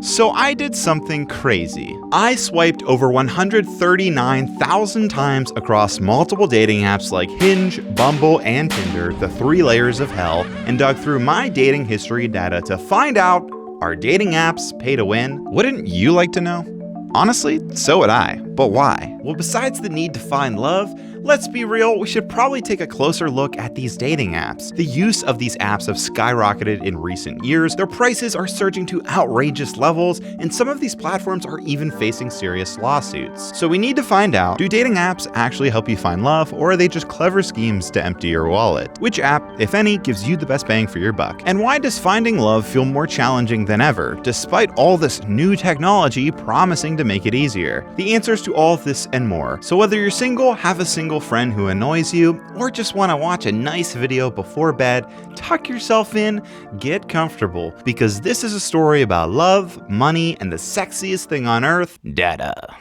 So I did something crazy. I swiped over 139,000 times across multiple dating apps like Hinge, Bumble, and Tinder, the 3 layers of hell, and dug through my dating history data to find out, are dating apps pay to win? Wouldn't you like to know? Honestly, so would I. But why? Well, besides the need to find love, let's be real, we should probably take a closer look at these dating apps. The use of these apps have skyrocketed in recent years, their prices are surging to outrageous levels, and some of these platforms are even facing serious lawsuits. So we need to find out, do dating apps actually help you find love, or are they just clever schemes to empty your wallet? Which app, if any, gives you the best bang for your buck? And why does finding love feel more challenging than ever, despite all this new technology promising to make it easier? The answers to all of this and more. So whether you're single, have a single friend who annoys you, or just want to watch a nice video before bed, tuck yourself in, get comfortable, because this is a story about love, money, and the sexiest thing on earth, data.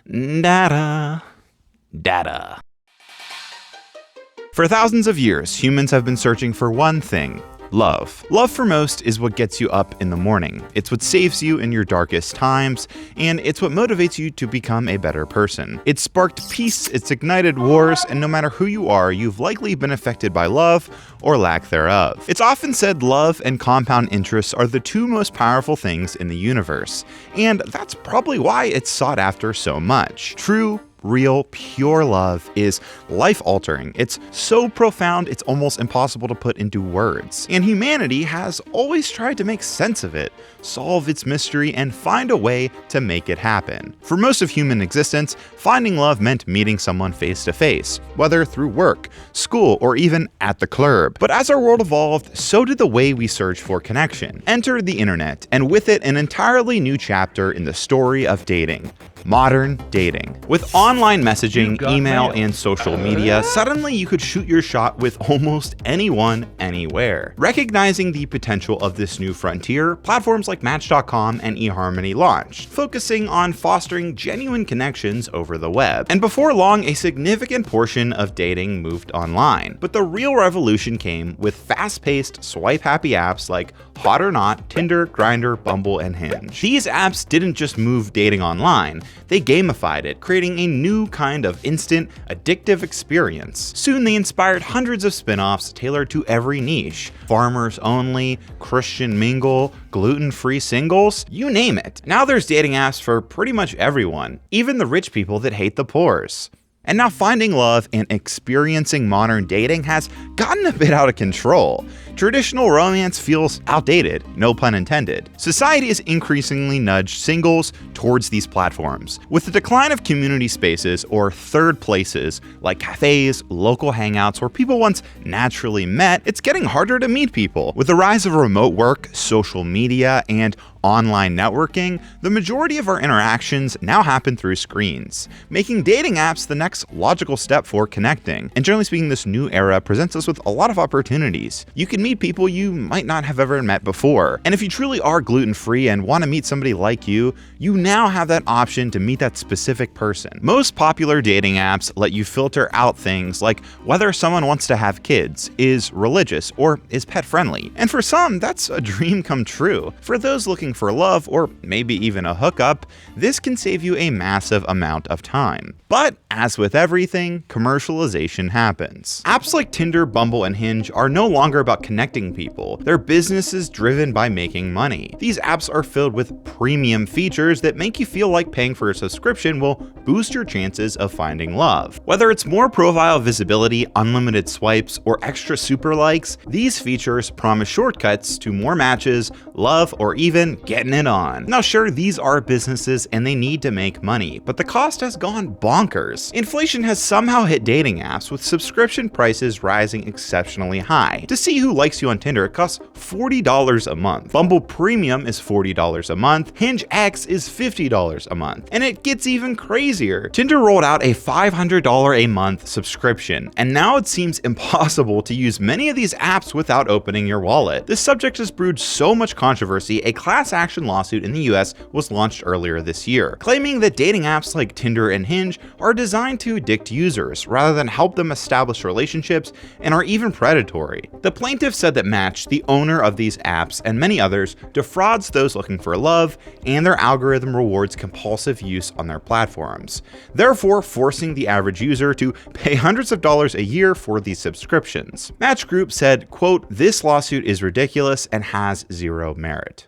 Data. Data. For thousands of years, humans have been searching for one thing: love. Love for most is what gets you up in the morning. It's what saves you in your darkest times, and it's what motivates you to become a better person. It's sparked peace, it's ignited wars, and no matter who you are, you've likely been affected by love or lack thereof. It's often said love and compound interests are the 2 most powerful things in the universe, and that's probably why it's sought after so much. True, real, pure love is life-altering. It's so profound, it's almost impossible to put into words. And humanity has always tried to make sense of it, solve its mystery, and find a way to make it happen. For most of human existence, finding love meant meeting someone face-to-face, whether through work, school, or even at the club. But as our world evolved, so did the way we search for connection. Enter the internet, and with it, an entirely new chapter in the story of dating. Modern dating. With online messaging, email, and social media, suddenly you could shoot your shot with almost anyone, anywhere. Recognizing the potential of this new frontier, platforms like Match.com and eHarmony launched, focusing on fostering genuine connections over the web. And before long, a significant portion of dating moved online. But the real revolution came with fast-paced, swipe-happy apps like Hot or Not, Tinder, Grindr, Bumble, and Hinge. These apps didn't just move dating online, they gamified it, creating a new kind of instant, addictive experience. Soon they inspired hundreds of spin-offs tailored to every niche. Farmers only, Christian mingle, gluten-free singles, you name it. Now there's dating apps for pretty much everyone, even the rich people that hate the poors. And now finding love and experiencing modern dating has gotten a bit out of control. Traditional romance feels outdated, no pun intended. Society has increasingly nudged singles towards these platforms. With the decline of community spaces or third places like cafes, local hangouts where people once naturally met, it's getting harder to meet people. With the rise of remote work, social media, and online networking, the majority of our interactions now happen through screens, making dating apps the next logical step for connecting. And generally speaking, this new era presents us with a lot of opportunities. You can meet people you might not have ever met before. And if you truly are gluten-free and want to meet somebody like you, you now have that option to meet that specific person. Most popular dating apps let you filter out things like whether someone wants to have kids, is religious, or is pet-friendly. And for some, that's a dream come true. For those looking for love, or maybe even a hookup, this can save you a massive amount of time. But as with everything, commercialization happens. Apps like Tinder, Bumble, and Hinge are no longer about connecting people. They're businesses driven by making money. These apps are filled with premium features that make you feel like paying for a subscription will boost your chances of finding love. Whether it's more profile visibility, unlimited swipes, or extra super likes, these features promise shortcuts to more matches, love, or even getting it on. Now sure, these are businesses and they need to make money, but the cost has gone bonkers. Inflation has somehow hit dating apps, with subscription prices rising exceptionally high. To see who likes you on Tinder, it costs $40 a month. Bumble Premium is $40 a month. HingeX is $50 a month. And it gets even crazier. Tinder rolled out a $500 a month subscription, and now it seems impossible to use many of these apps without opening your wallet. This subject has brewed so much controversy, a class action lawsuit in the US was launched earlier this year, claiming that dating apps like Tinder and Hinge are designed trying to addict users rather than help them establish relationships, and are even predatory. The plaintiff said that Match, the owner of these apps and many others, defrauds those looking for love, and their algorithm rewards compulsive use on their platforms, therefore forcing the average user to pay hundreds of dollars a year for these subscriptions. Match Group said, quote, "This lawsuit is ridiculous and has zero merit."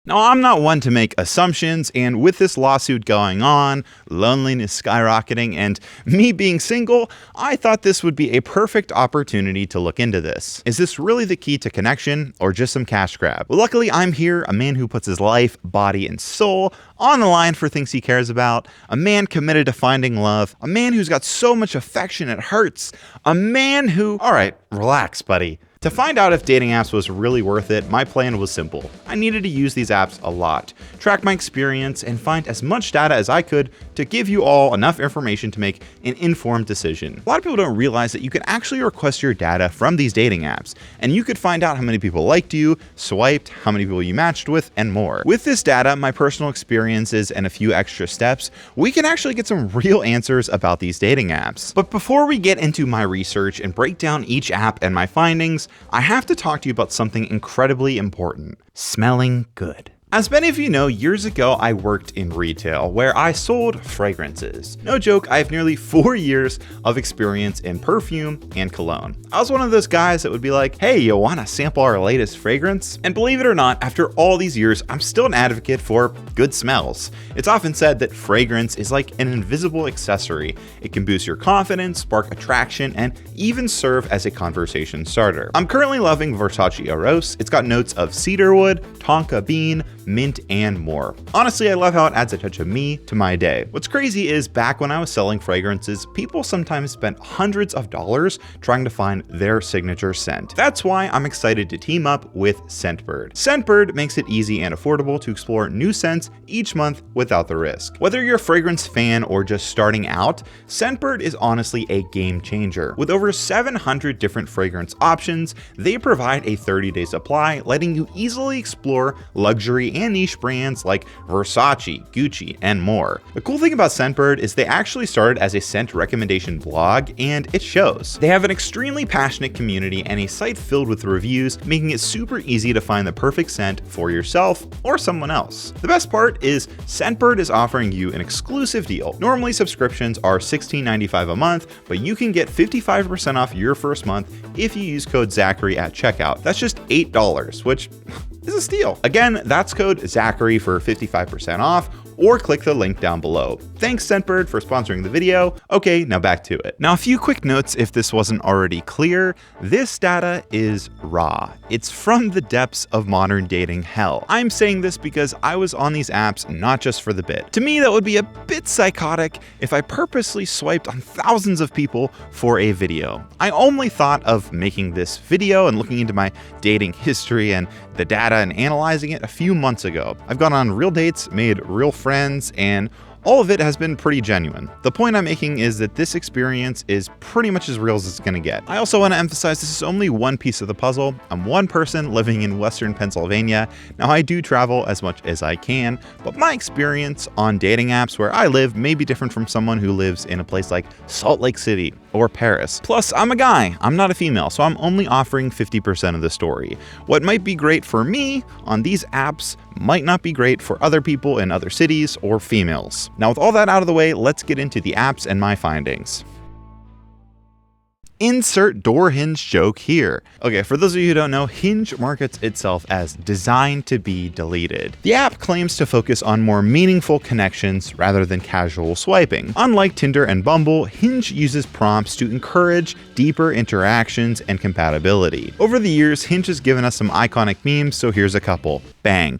Now, I'm not one to make assumptions, and with this lawsuit going on, loneliness skyrocketing, and me being single, I thought this would be a perfect opportunity to look into this. Is this really the key to connection, or just some cash grab? Well, luckily I'm here, a man who puts his life, body, and soul on the line for things he cares about, a man committed to finding love, a man who's got so much affection it hurts, a man who... Alright, relax, buddy. To find out if dating apps was really worth it, my plan was simple. I needed to use these apps a lot, track my experience, and find as much data as I could to give you all enough information to make an informed decision. A lot of people don't realize that you can actually request your data from these dating apps, and you could find out how many people liked you, swiped, how many people you matched with, and more. With this data, my personal experiences, and a few extra steps, we can actually get some real answers about these dating apps. But before we get into my research and break down each app and my findings, I have to talk to you about something incredibly important: smelling good. As many of you know, years ago I worked in retail where I sold fragrances. No joke, I have nearly 4 years of experience in perfume and cologne. I was one of those guys that would be like, "Hey, you wanna sample our latest fragrance?" And believe it or not, after all these years, I'm still an advocate for good smells. It's often said that fragrance is like an invisible accessory. It can boost your confidence, spark attraction, and even serve as a conversation starter. I'm currently loving Versace Eros. It's got notes of cedarwood, tonka bean, mint, and more. Honestly, I love how it adds a touch of me to my day. What's crazy is back when I was selling fragrances, people sometimes spent hundreds of dollars trying to find their signature scent. That's why I'm excited to team up with Scentbird. Scentbird makes it easy and affordable to explore new scents each month without the risk. Whether you're a fragrance fan or just starting out, Scentbird is honestly a game changer. With over 700 different fragrance options, they provide a 30-day supply, letting you easily explore luxury and niche brands like Versace, Gucci, and more. The cool thing about Scentbird is they actually started as a scent recommendation blog, and it shows. They have an extremely passionate community and a site filled with reviews, making it super easy to find the perfect scent for yourself or someone else. The best part is Scentbird is offering you an exclusive deal. Normally subscriptions are $16.95 a month, but you can get 55% off your first month if you use code Zackary at checkout. That's just $8, which is a steal. Again, that's code Zackary for 55% off, or click the link down below. Thanks Scentbird for sponsoring the video. Okay, now back to it. Now a few quick notes if this wasn't already clear. This data is raw. It's from the depths of modern dating hell. I'm saying this because I was on these apps not just for the bit. To me, that would be a bit psychotic if I purposely swiped on thousands of people for a video. I only thought of making this video and looking into my dating history and the data and analyzing it a few months ago. I've gone on real dates, made real friends, and all of it has been pretty genuine. The point I'm making is that this experience is pretty much as real as it's gonna get. I also want to emphasize this is only one piece of the puzzle. I'm one person living in Western Pennsylvania. Now I do travel as much as I can, but my experience on dating apps where I live may be different from someone who lives in a place like Salt Lake City or Paris. Plus, I'm a guy, I'm not a female, so I'm only offering 50% of the story. What might be great for me on these apps might not be great for other people in other cities or females. Now with all that out of the way, let's get into the apps and my findings. Insert door Hinge joke here. Okay, for those of you who don't know, Hinge markets itself as designed to be deleted. The app claims to focus on more meaningful connections rather than casual swiping. Unlike Tinder and Bumble, Hinge uses prompts to encourage deeper interactions and compatibility. Over the years, Hinge has given us some iconic memes, so here's a couple. Bang.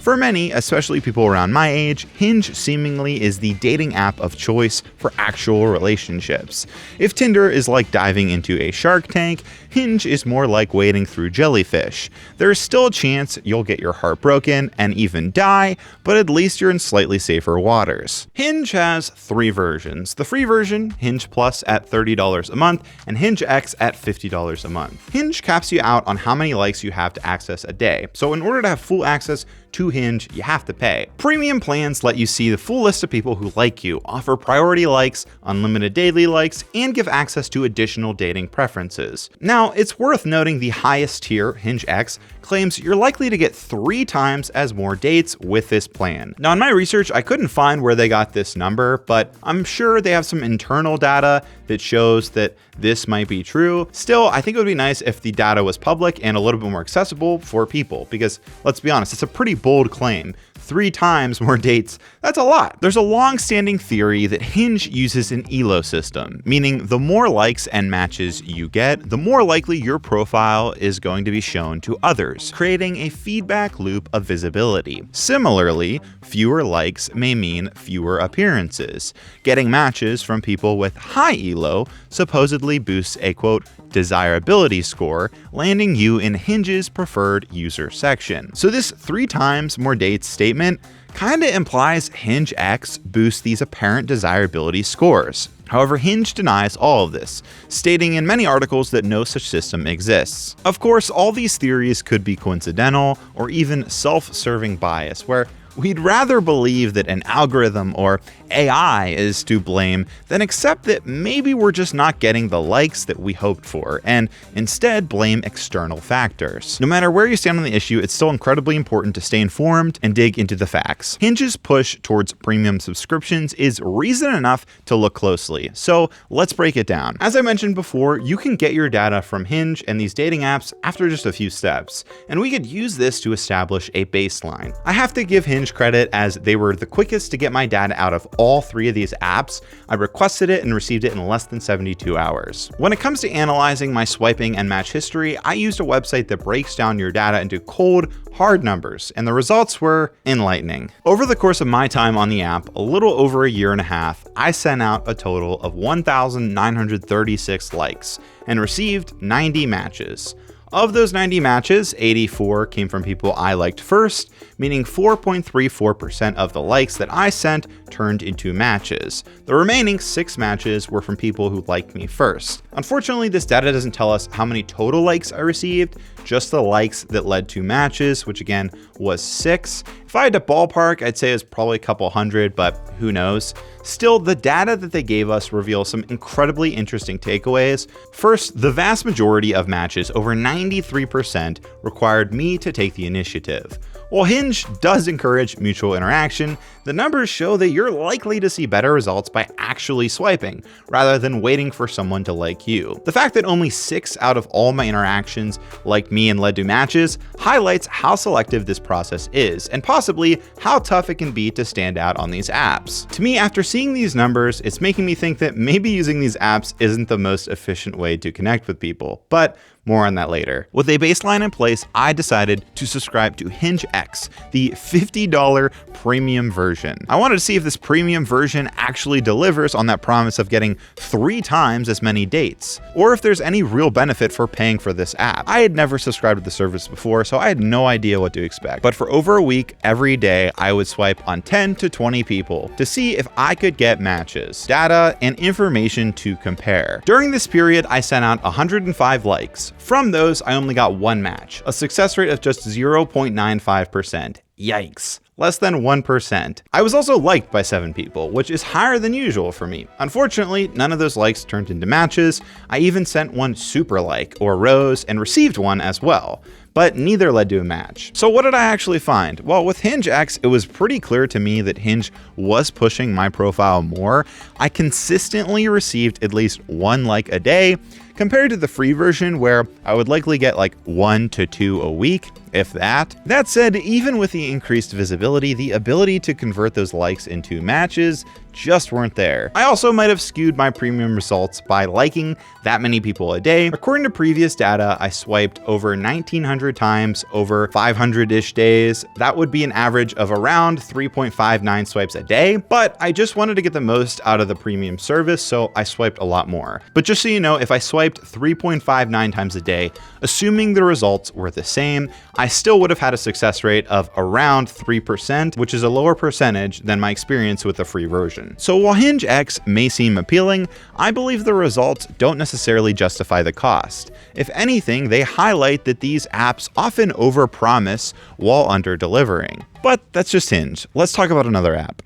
For many, especially people around my age, Hinge seemingly is the dating app of choice for actual relationships. If Tinder is like diving into a shark tank, Hinge is more like wading through jellyfish. There is still a chance you'll get your heart broken and even die, but at least you're in slightly safer waters. Hinge has 3 versions. The free version, Hinge Plus at $30 a month, and HingeX at $50 a month. Hinge caps you out on how many likes you have to access a day. So in order to have full access to Hinge, you have to pay. Premium plans let you see the full list of people who like you, offer priority likes, unlimited daily likes, and give access to additional dating preferences. Now, it's worth noting the highest tier, HingeX, claims you're likely to get 3 times as more dates with this plan. Now, in my research, I couldn't find where they got this number, but I'm sure they have some internal data that shows that this might be true. Still, I think it would be nice if the data was public and a little bit more accessible for people, because let's be honest, it's a pretty bold claim. 3 times more dates, that's a lot. There's a long-standing theory that Hinge uses an ELO system, meaning the more likes and matches you get, the more likely your profile is going to be shown to others, creating a feedback loop of visibility. Similarly, fewer likes may mean fewer appearances. Getting matches from people with high ELO supposedly boosts a quote, desirability score, landing you in Hinge's preferred user section. So this 3 times more dates statement kinda implies HingeX boosts these apparent desirability scores. However, Hinge denies all of this, stating in many articles that no such system exists. Of course, all these theories could be coincidental or even self-serving bias, where we'd rather believe that an algorithm or AI is to blame than accept that maybe we're just not getting the likes that we hoped for, and instead blame external factors. No matter where you stand on the issue, it's still incredibly important to stay informed and dig into the facts. Hinge's push towards premium subscriptions is reason enough to look closely, so let's break it down. As I mentioned before, you can get your data from Hinge and these dating apps after just a few steps, and we could use this to establish a baseline. I have to give Hinge credit as they were the quickest to get my data out of all 3 of these apps. I requested it and received it in less than 72 hours. When it comes to analyzing my swiping and match history, I used a website that breaks down your data into cold, hard numbers, and the results were enlightening. Over the course of my time on the app, a little over a year and a half, I sent out a total of 1,936 likes and received 90 matches. Of those 90 matches, 84 came from people I liked first, meaning 4.34% of the likes that I sent turned into matches. The remaining 6 matches were from people who liked me first. Unfortunately, this data doesn't tell us how many total likes I received, just the likes that led to matches, which again was 6. If I had to ballpark, I'd say it was probably a couple hundred, but who knows? Still, the data that they gave us reveals some incredibly interesting takeaways. First, the vast majority of matches, over 93%, required me to take the initiative. While Hinge does encourage mutual interaction, the numbers show that you're likely to see better results by actually swiping, rather than waiting for someone to like you. The fact that only 6 out of all my interactions liked me and led to matches highlights how selective this process is, and possibly how tough it can be to stand out on these apps. To me, after seeing these numbers, it's making me think that maybe using these apps isn't the most efficient way to connect with people, but more on that later. With a baseline in place, I decided to subscribe to HingeX, the $50 premium version. I wanted to see if this premium version actually delivers on that promise of getting 3 times as many dates, or if there's any real benefit for paying for this app. I had never subscribed to the service before, so I had no idea what to expect. But for over a week, every day, I would swipe on 10 to 20 people to see if I could get matches, data, and information to compare. During this period, I sent out 105 likes. From those, I only got 1 match, a success rate of just 0.95%. Yikes. Less than 1%. I was also liked by 7 people, which is higher than usual for me. Unfortunately, none of those likes turned into matches. I even sent 1 super like, or rose, and received 1 as well, but neither led to a match. So what did I actually find? Well, with HingeX, it was pretty clear to me that Hinge was pushing my profile more. I consistently received at least 1 like a day, compared to the free version where I would likely get like 1 to 2 a week, if that. That said, even with the increased visibility, the ability to convert those likes into matches just weren't there. I also might have skewed my premium results by liking that many people a day. According to previous data, I swiped over 1,900 times over 500-ish days. That would be an average of around 3.59 swipes a day, but I just wanted to get the most out of the premium service, so I swiped a lot more. But just so you know, if I swiped 3.59 times a day, assuming the results were the same, I still would have had a success rate of around 3%, which is a lower percentage than my experience with the free version. So while HingeX may seem appealing, I believe the results don't necessarily justify the cost. If anything, they highlight that these apps often overpromise while under-delivering. But that's just Hinge. Let's talk about another app.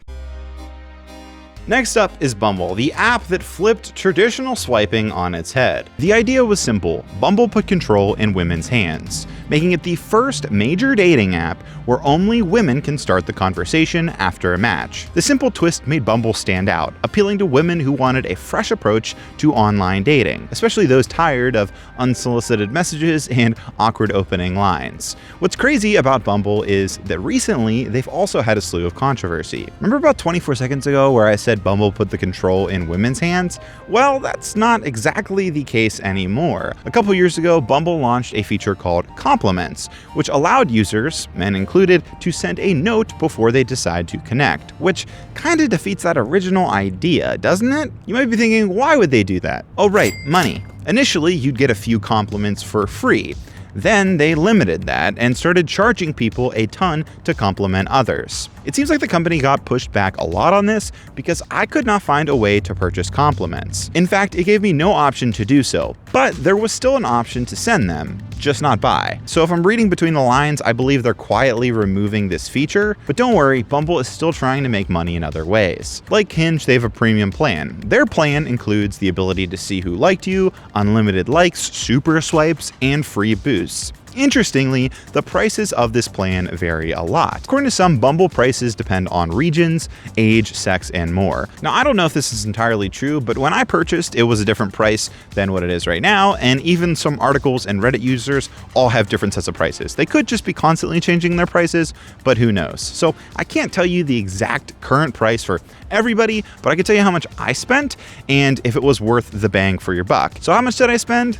Next up is Bumble, the app that flipped traditional swiping on its head. The idea was simple. Bumble put control in women's hands, making it the first major dating app where only women can start the conversation after a match. The simple twist made Bumble stand out, appealing to women who wanted a fresh approach to online dating, especially those tired of unsolicited messages and awkward opening lines. What's crazy about Bumble is that recently they've also had a slew of controversy. Remember about 24 seconds ago where I said Bumble put the control in women's hands? Well, that's not exactly the case anymore. A couple years ago, Bumble launched a feature called Compliments, which allowed users, men included, to send a note before they decide to connect, which kinda defeats that original idea, doesn't it? You might be thinking, why would they do that? Oh right, money. Initially, you'd get a few compliments for free. Then they limited that and started charging people a ton to compliment others. It seems like the company got pushed back a lot on this because I could not find a way to purchase compliments. In fact, it gave me no option to do so, but there was still an option to send them, just not buy. So if I'm reading between the lines, I believe they're quietly removing this feature, but don't worry, Bumble is still trying to make money in other ways. Like Hinge, they have a premium plan. Their plan includes the ability to see who liked you, unlimited likes, super swipes, and free boosts. Interestingly, the prices of this plan vary a lot. According to some, Bumble prices depend on regions, age, sex, and more. Now, I don't know if this is entirely true, but when I purchased, it was a different price than what it is right now, and even some articles and Reddit users all have different sets of prices. They could just be constantly changing their prices, but who knows? So I can't tell you the exact current price for everybody, but I can tell you how much I spent and if it was worth the bang for your buck. So how much did I spend?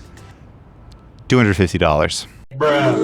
$250. Bruh.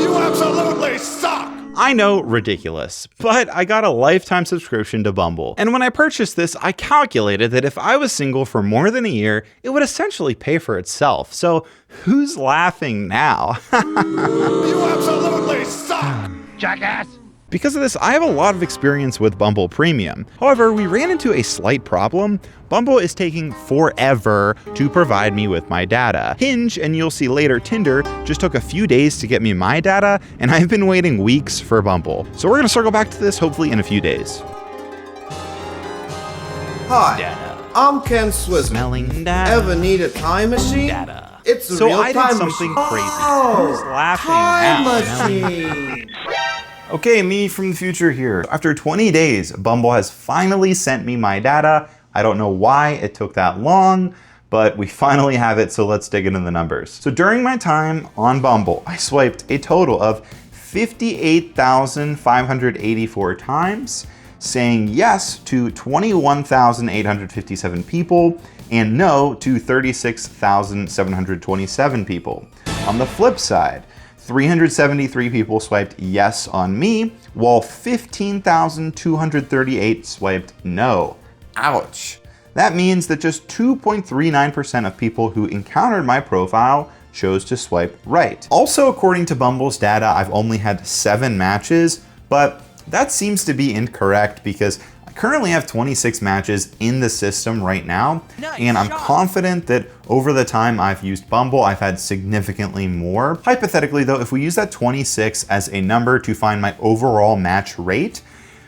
You absolutely suck! I know, ridiculous, but I got a lifetime subscription to Bumble. And when I purchased this, I calculated that if I was single for more than a year, it would essentially pay for itself. So who's laughing now? You absolutely suck, jackass! Because of this, I have a lot of experience with Bumble Premium. However, we ran into a slight problem. Bumble is taking forever to provide me with my data. Hinge, and you'll see later Tinder, just took a few days to get me my data, and I've been waiting weeks for Bumble. So we're gonna circle back to this hopefully in a few days. Hi, Data. I'm Ken Swizzle. Smelling data. Ever need a time machine? Data. It's a So real I did time something machine. crazy. Oh, Who's laughing time now? machine. Okay, me from the future here. After 20 days, Bumble has finally sent me my data. I don't know why it took that long, but we finally have it, so let's dig into the numbers. So during my time on Bumble, I swiped a total of 58,584 times, saying yes to 21,857 people and no to 36,727 people. On the flip side, 373 people swiped yes on me, while 15,238 swiped no. Ouch. That means that just 2.39% of people who encountered my profile chose to swipe right. Also, according to Bumble's data, I've only had 7 matches, but that seems to be incorrect because I currently have 26 matches in the system right now, and I'm confident that over the time I've used Bumble, I've had significantly more. Hypothetically though, if we use that 26 as a number to find my overall match rate,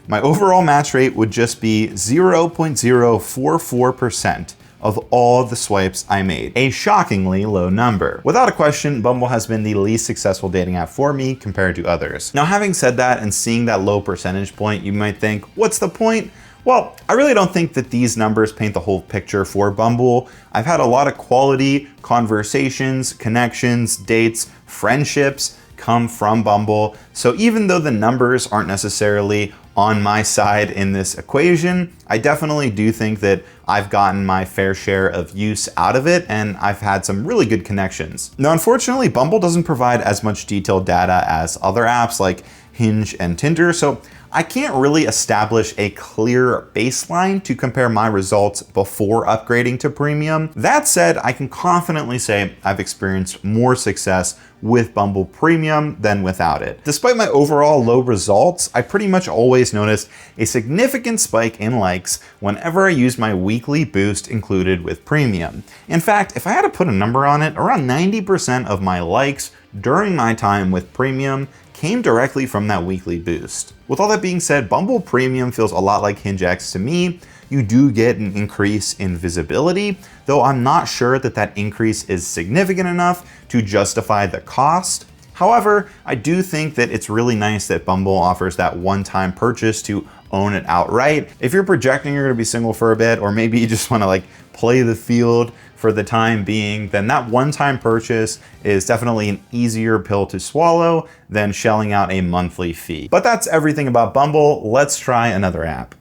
my overall match rate would just be 0.044% of all the swipes I made. A shockingly low number. Without a question, Bumble has been the least successful dating app for me compared to others. Now, having said that and seeing that low percentage point, you might think, what's the point? Well, I really don't think that these numbers paint the whole picture for Bumble. I've had a lot of quality conversations, connections, dates, friendships come from Bumble. So even though the numbers aren't necessarily on my side in this equation, I definitely do think that I've gotten my fair share of use out of it, and I've had some really good connections. Now, unfortunately, Bumble doesn't provide as much detailed data as other apps like Hinge and Tinder, so I can't really establish a clear baseline to compare my results before upgrading to premium. That said, I can confidently say I've experienced more success with Bumble Premium than without it. Despite my overall low results, I pretty much always noticed a significant spike in likes whenever I used my weekly boost included with Premium. In fact, if I had to put a number on it, around 90% of my likes during my time with Premium came directly from that weekly boost. With all that being said, Bumble Premium feels a lot like HingeX to me. You do get an increase in visibility, though I'm not sure that that increase is significant enough to justify the cost. However, I do think that it's really nice that Bumble offers that one-time purchase to own it outright. If you're projecting you're gonna be single for a bit, or maybe you just wanna play the field for the time being, then that one-time purchase is definitely an easier pill to swallow than shelling out a monthly fee. But that's everything about Bumble. Let's try another app.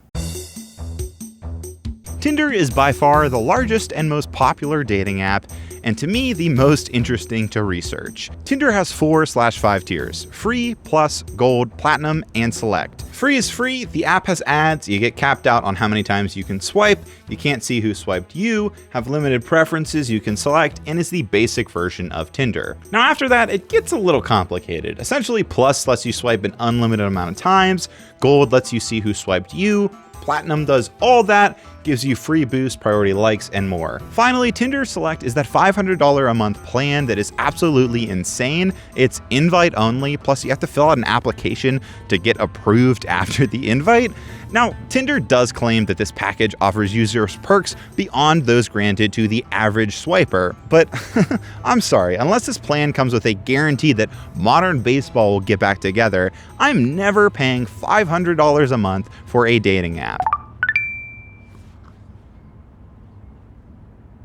Tinder is by far the largest and most popular dating app, and to me, the most interesting to research. Tinder has 4/5 tiers: free, plus, gold, platinum, and select. Free is free, the app has ads, you get capped out on how many times you can swipe, you can't see who swiped you, have limited preferences you can select, and is the basic version of Tinder. Now after that, it gets a little complicated. Essentially, plus lets you swipe an unlimited amount of times, gold lets you see who swiped you, platinum does all that, gives you free boost, priority likes, and more. Finally, Tinder Select is that $500 a month plan that is absolutely insane. It's invite only, plus you have to fill out an application to get approved after the invite. Now, Tinder does claim that this package offers users perks beyond those granted to the average swiper, but I'm sorry, unless this plan comes with a guarantee that modern baseball will get back together, I'm never paying $500 a month for a dating app.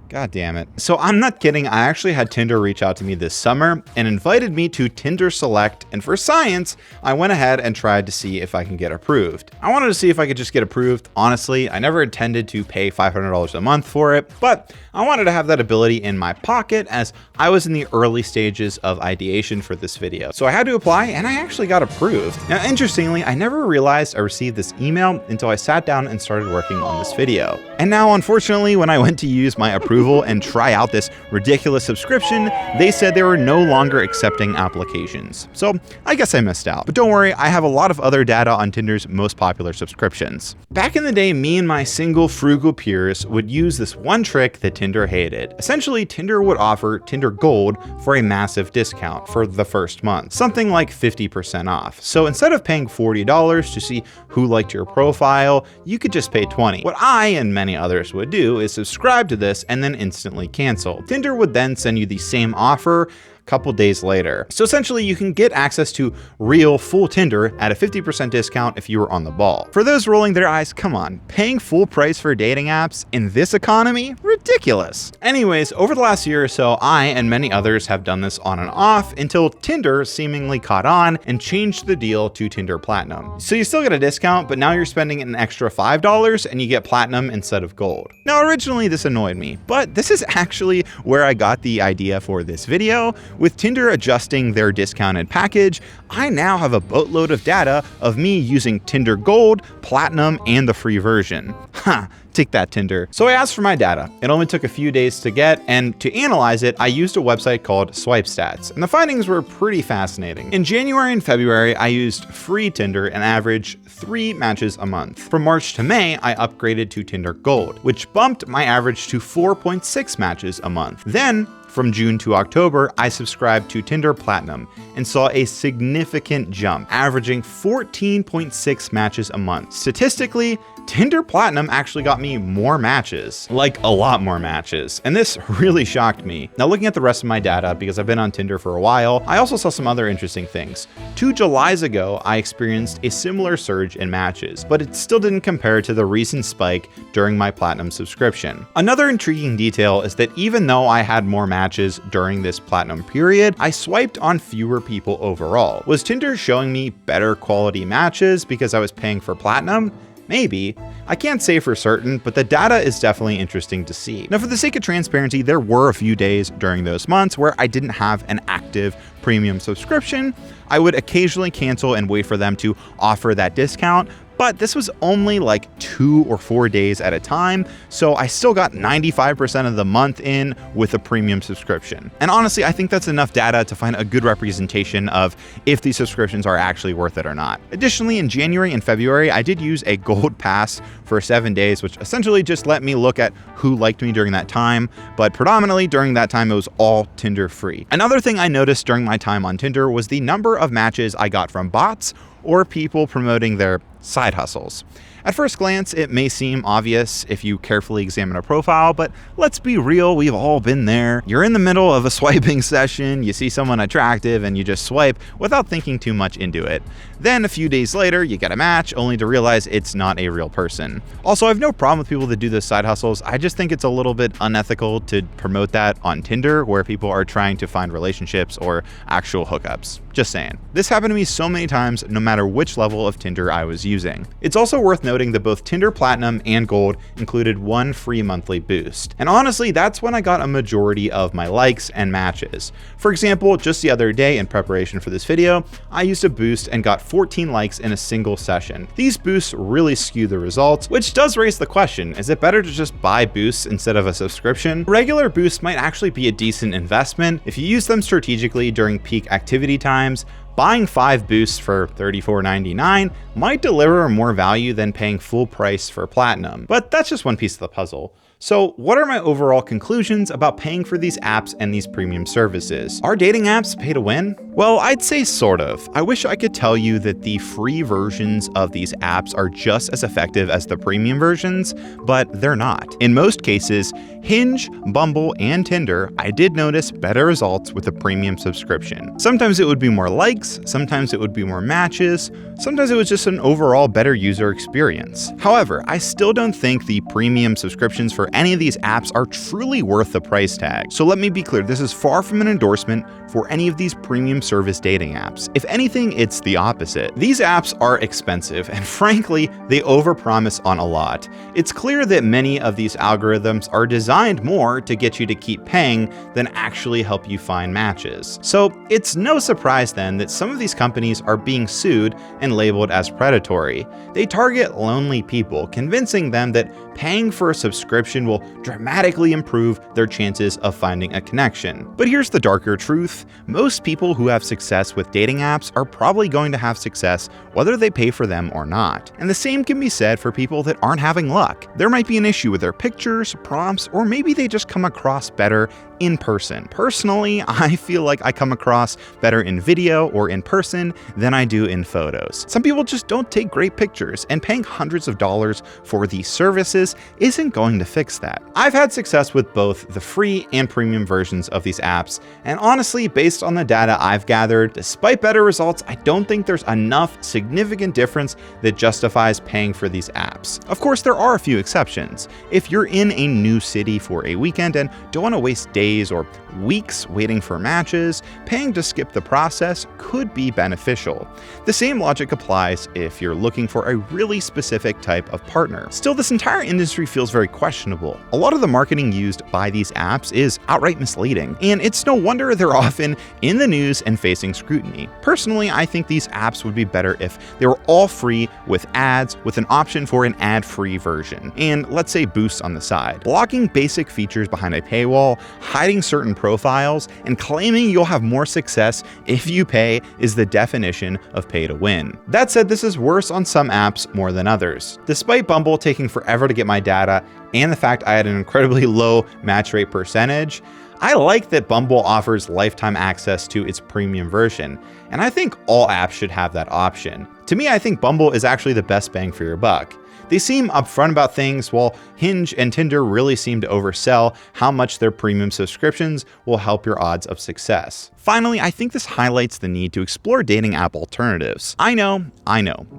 God damn it. So I'm not kidding, I actually had Tinder reach out to me this summer and invited me to Tinder Select, and for science, I went ahead and tried to see if I can get approved. I wanted to see if I could just get approved. Honestly, I never intended to pay $500 a month for it, but I wanted to have that ability in my pocket as I was in the early stages of ideation for this video. So I had to apply and I actually got approved. Now, interestingly, I never realized I received this email until I sat down and started working on this video. And now, unfortunately, when I went to use my approval and try out this ridiculous subscription, they said they were no longer accepting applications. So I guess I missed out. But don't worry, I have a lot of other data on Tinder's most popular subscriptions. Back in the day, me and my single frugal peers would use this one trick that Tinder hated. Essentially, Tinder would offer Tinder Gold for a massive discount for the first month, something like 50% off. So instead of paying $40 to see who liked your profile, you could just pay $20. What I and many others would do is subscribe to this and then instantly cancel. Tinder would then send you the same offer a couple days later. So essentially you can get access to real full Tinder at a 50% discount if you were on the ball. For those rolling their eyes, come on, paying full price for dating apps in this economy? Ridiculous. Anyways, over the last year or so, I and many others have done this on and off until Tinder seemingly caught on and changed the deal to Tinder Platinum. So you still get a discount, but now you're spending an extra $5 and you get Platinum instead of Gold. Now originally this annoyed me, but this is actually where I got the idea for this video. With Tinder adjusting their discounted package, I now have a boatload of data of me using Tinder Gold, Platinum, and the free version. Ha! Take that, Tinder. So I asked for my data. It only took a few days to get, and to analyze it, I used a website called Swipe Stats, and the findings were pretty fascinating. In January and February, I used free Tinder and averaged 3 matches a month. From March to May, I upgraded to Tinder Gold, which bumped my average to 4.6 matches a month. Then, from June to October, I subscribed to Tinder Platinum and saw a significant jump, averaging 14.6 matches a month. Statistically, Tinder Platinum actually got me more matches, like a lot more matches, and this really shocked me. Now looking at the rest of my data, because I've been on Tinder for a while, I also saw some other interesting things. 2 Julys ago, I experienced a similar surge in matches, but it still didn't compare to the recent spike during my Platinum subscription. Another intriguing detail is that even though I had more matches during this Platinum period, I swiped on fewer people overall. Was Tinder showing me better quality matches because I was paying for Platinum? Maybe. I can't say for certain, but the data is definitely interesting to see. Now, for the sake of transparency, there were a few days during those months where I didn't have an active premium subscription. I would occasionally cancel and wait for them to offer that discount, But this was only like 2 or 4 days at a time, so I still got 95% of the month in with a premium subscription. And honestly, I think that's enough data to find a good representation of if these subscriptions are actually worth it or not. Additionally, in January and February, I did use a gold pass for 7 days, which essentially just let me look at who liked me during that time, but predominantly during that time it was all Tinder free. Another thing I noticed during my time on Tinder was the number of matches I got from bots or people promoting their side hustles. At first glance, it may seem obvious if you carefully examine a profile, but let's be real, we've all been there. You're in the middle of a swiping session, you see someone attractive, and you just swipe without thinking too much into it. Then a few days later, you get a match, only to realize it's not a real person. Also, I have no problem with people that do those side hustles. I just think it's a little bit unethical to promote that on Tinder, where people are trying to find relationships or actual hookups. Just saying. This happened to me so many times, no matter which level of Tinder I was using. It's also worth noting that both Tinder Platinum and Gold included one free monthly boost. And honestly, that's when I got a majority of my likes and matches. For example, just the other day in preparation for this video, I used a boost and got 14 likes in a single session. These boosts really skew the results, which does raise the question, is it better to just buy boosts instead of a subscription? Regular boosts might actually be a decent investment if you use them strategically during peak activity times. Buying 5 boosts for $34.99 might deliver more value than paying full price for Platinum, but that's just one piece of the puzzle. So what are my overall conclusions about paying for these apps and these premium services? Are dating apps pay to win? Well, I'd say sort of. I wish I could tell you that the free versions of these apps are just as effective as the premium versions, but they're not. In most cases, Hinge, Bumble, and Tinder, I did notice better results with a premium subscription. Sometimes it would be more likes, sometimes it would be more matches, sometimes it was just an overall better user experience. However, I still don't think the premium subscriptions for any of these apps are truly worth the price tag. So let me be clear, this is far from an endorsement for any of these premium service dating apps. If anything, it's the opposite. These apps are expensive, and frankly, they overpromise on a lot. It's clear that many of these algorithms are designed more to get you to keep paying than actually help you find matches. So it's no surprise then that some of these companies are being sued and labeled as predatory. They target lonely people, convincing them that paying for a subscription will dramatically improve their chances of finding a connection. But here's the darker truth. Most people who have success with dating apps are probably going to have success whether they pay for them or not. And the same can be said for people that aren't having luck. There might be an issue with their pictures, prompts, or maybe they just come across better in person. Personally, I feel like I come across better in video or in person than I do in photos. Some people just don't take great pictures, and paying hundreds of dollars for these services isn't going to fix that. I've had success with both the free and premium versions of these apps, and honestly, based on the data I've gathered, despite better results, I don't think there's enough significant difference that justifies paying for these apps. Of course, there are a few exceptions. If you're in a new city for a weekend and don't want to waste days or weeks waiting for matches, paying to skip the process could be beneficial. The same logic applies if you're looking for a really specific type of partner. Still, this entire industry feels very questionable. A lot of the marketing used by these apps is outright misleading, and it's no wonder they're often in the news and facing scrutiny. Personally, I think these apps would be better if they were all free with ads, with an option for an ad-free version, and let's say boosts on the side. Blocking basic features behind a paywall, hiding certain profiles, and claiming you'll have more success if you pay is the definition of pay to win. That said, this is worse on some apps more than others. Despite Bumble taking forever to get my data and the fact I had an incredibly low match rate percentage, I like that Bumble offers lifetime access to its premium version, and I think all apps should have that option. To me, I think Bumble is actually the best bang for your buck. They seem upfront about things, while Hinge and Tinder really seem to oversell how much their premium subscriptions will help your odds of success. Finally, I think this highlights the need to explore dating app alternatives. I know,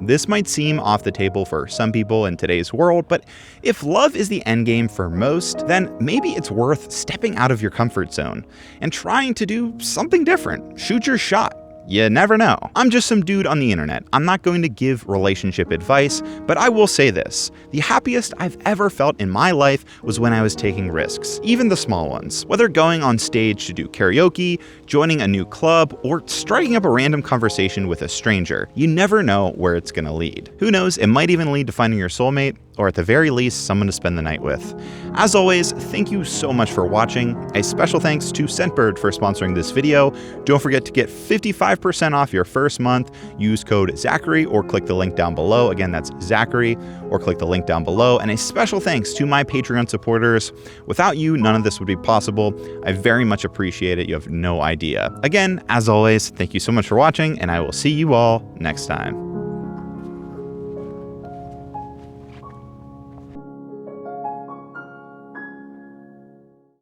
this might seem off the table for some people in today's world, but if love is the endgame for most, then maybe it's worth stepping out of your comfort zone and trying to do something different. Shoot your shot. You never know. I'm just some dude on the internet. I'm not going to give relationship advice, but I will say this. The happiest I've ever felt in my life was when I was taking risks, even the small ones. Whether going on stage to do karaoke, joining a new club, or striking up a random conversation with a stranger. You never know where it's gonna lead. Who knows, it might even lead to finding your soulmate, or at the very least, someone to spend the night with. As always, thank you so much for watching. A special thanks to Scentbird for sponsoring this video. Don't forget to get 55% off your first month. Use code Zackary or click the link down below. Again, that's Zackary or click the link down below. And a special thanks to my Patreon supporters. Without you, none of this would be possible. I very much appreciate it. You have no idea. Again, as always, thank you so much for watching, and I will see you all next time.